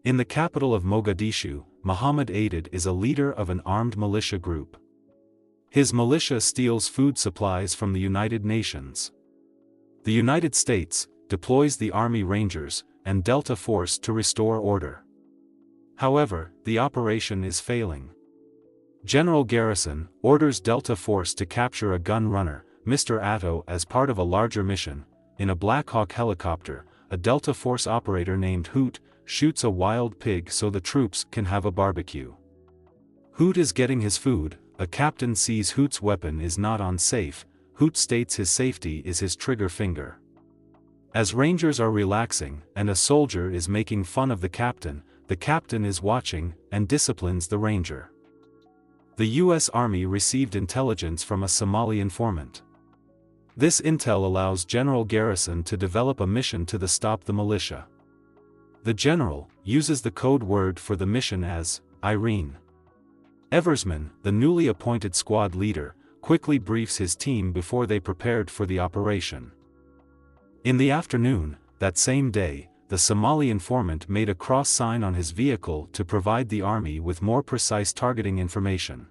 In the capital of Mogadishu, Muhammad Aidid is a leader of an armed militia group. His militia steals food supplies from the United Nations. The United States deploys the Army Rangers and Delta Force to restore order. However, the operation is failing. General Garrison orders Delta Force to capture a gun runner, Mr. Atto, as part of a larger mission. In a Black Hawk helicopter, a Delta Force operator named Hoot shoots a wild pig so the troops can have a barbecue. Hoot is getting his food. A captain sees Hoot's weapon is not on safe. Hoot states his safety is his trigger finger. As Rangers are relaxing and a soldier is making fun of the captain is watching and disciplines the Ranger. The U.S. Army received intelligence from a Somali informant. This intel allows General Garrison to develop a mission to stop the militia. The general uses the code word for the mission as Irene. Eversman, the newly appointed squad leader, quickly briefs his team before they prepared for the operation. In the afternoon, that same day, the Somali informant made a cross sign on his vehicle to provide the army with more precise targeting information.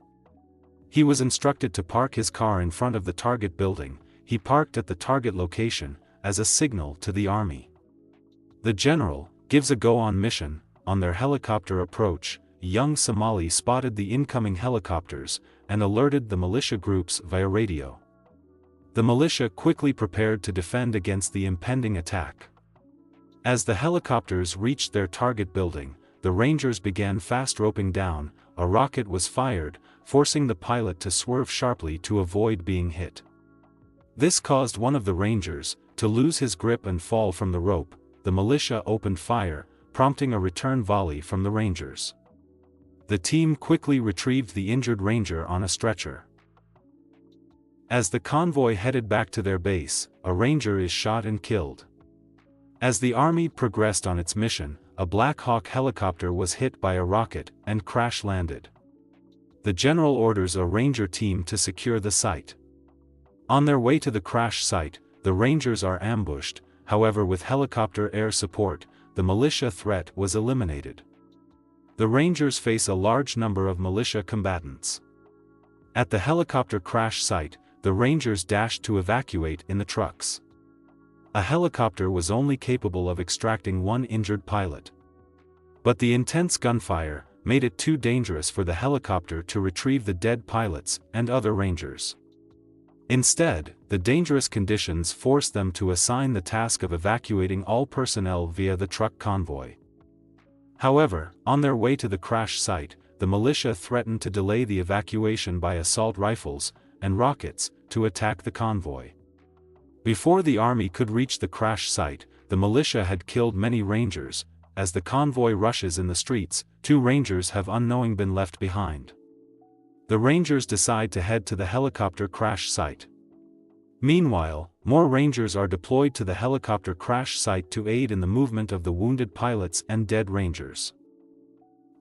He was instructed to park his car in front of the target building. He parked at the target location, as a signal to the army. The general gives a go on mission. On their helicopter approach, young Somali spotted the incoming helicopters and alerted the militia groups via radio. The militia quickly prepared to defend against the impending attack. As the helicopters reached their target building, the Rangers began fast roping down. A rocket was fired, forcing the pilot to swerve sharply to avoid being hit. This caused one of the Rangers to lose his grip and fall from the rope. The militia opened fire, prompting a return volley from the Rangers. The team quickly retrieved the injured Ranger on a stretcher. As the convoy headed back to their base, a Ranger is shot and killed. As the army progressed on its mission, a Black Hawk helicopter was hit by a rocket and crash-landed. The general orders a Ranger team to secure the site. On their way to the crash site, the Rangers are ambushed. However, with helicopter air support, the militia threat was eliminated. The Rangers face a large number of militia combatants. At the helicopter crash site, the Rangers dashed to evacuate in the trucks. A helicopter was only capable of extracting one injured pilot. But the intense gunfire made it too dangerous for the helicopter to retrieve the dead pilots and other Rangers. Instead, the dangerous conditions forced them to assign the task of evacuating all personnel via the truck convoy. However, on their way to the crash site, the militia threatened to delay the evacuation by assault rifles and rockets to attack the convoy. Before the army could reach the crash site, the militia had killed many Rangers. As the convoy rushes in the streets, 2 Rangers have unknowingly been left behind. The Rangers decide to head to the helicopter crash site. Meanwhile, more Rangers are deployed to the helicopter crash site to aid in the movement of the wounded pilots and dead Rangers.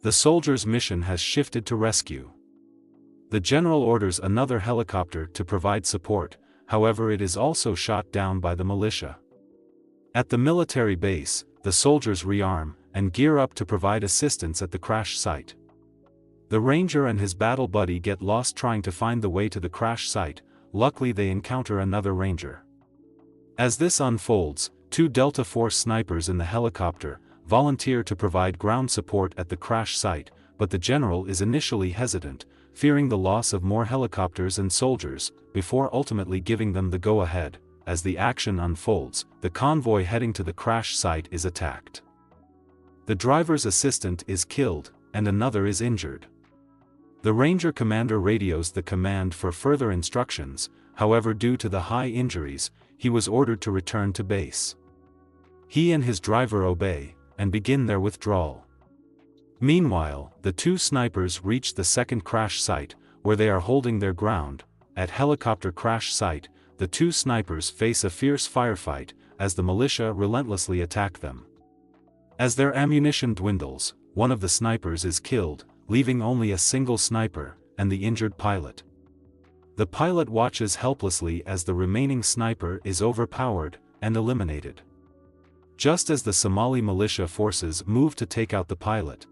The soldiers' mission has shifted to rescue. The general orders another helicopter to provide support, however it is also shot down by the militia. At the military base, the soldiers rearm and gear up to provide assistance at the crash site. The Ranger and his battle buddy get lost trying to find the way to the crash site. Luckily they encounter another Ranger. As this unfolds, 2 Delta Force snipers in the helicopter volunteer to provide ground support at the crash site, but the general is initially hesitant, fearing the loss of more helicopters and soldiers, before ultimately giving them the go-ahead. As the action unfolds, the convoy heading to the crash site is attacked. The driver's assistant is killed, and another is injured. The Ranger commander radios the command for further instructions. However, due to the high injuries, he was ordered to return to base. He and his driver obey, and begin their withdrawal. Meanwhile, the 2 snipers reach the second crash site, where they are holding their ground. At helicopter crash site, the 2 snipers face a fierce firefight, as the militia relentlessly attack them. As their ammunition dwindles, one of the snipers is killed, leaving only a single sniper and the injured pilot. The pilot watches helplessly as the remaining sniper is overpowered and eliminated. just as the Somali militia forces move to take out the pilot.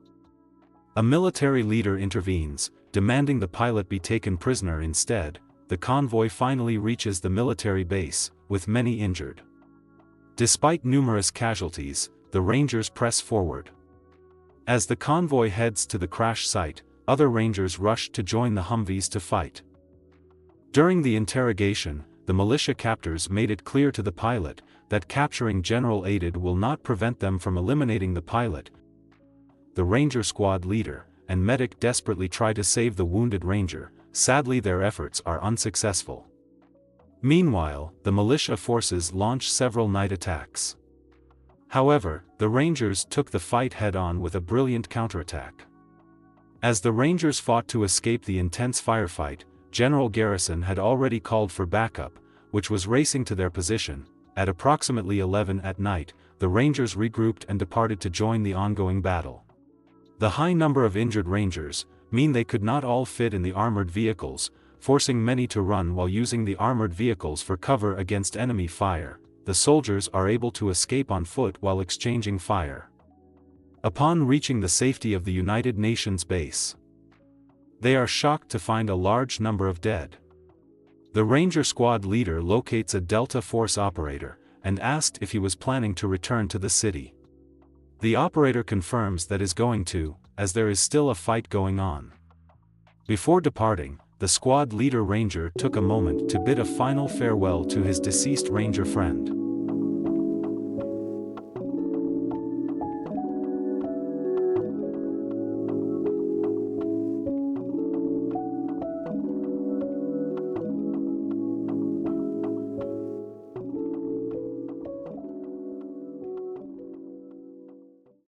A military leader intervenes, demanding the pilot be taken prisoner instead. The convoy finally reaches the military base, with many injured. Despite numerous casualties, the Rangers press forward. As the convoy heads to the crash site, other Rangers rush to join the Humvees to fight. During the interrogation, the militia captors made it clear to the pilot that capturing General Aidid will not prevent them from eliminating the pilot. The Ranger squad leader and medic desperately try to save the wounded Ranger. Sadly, their efforts are unsuccessful. Meanwhile, the militia forces launch several night attacks. However, the Rangers took the fight head-on with a brilliant counterattack. As the Rangers fought to escape the intense firefight, General Garrison had already called for backup, which was racing to their position. At approximately 11 at night, the Rangers regrouped and departed to join the ongoing battle. The high number of injured Rangers mean they could not all fit in the armored vehicles, forcing many to run while using the armored vehicles for cover against enemy fire. The soldiers are able to escape on foot while exchanging fire. Upon reaching the safety of the United Nations base, they are shocked to find a large number of dead. The Ranger squad leader locates a Delta Force operator and asked if he was planning to return to the city. The operator confirms that is going to, as there is still a fight going on. Before departing, the squad leader Ranger took a moment to bid a final farewell to his deceased Ranger friend.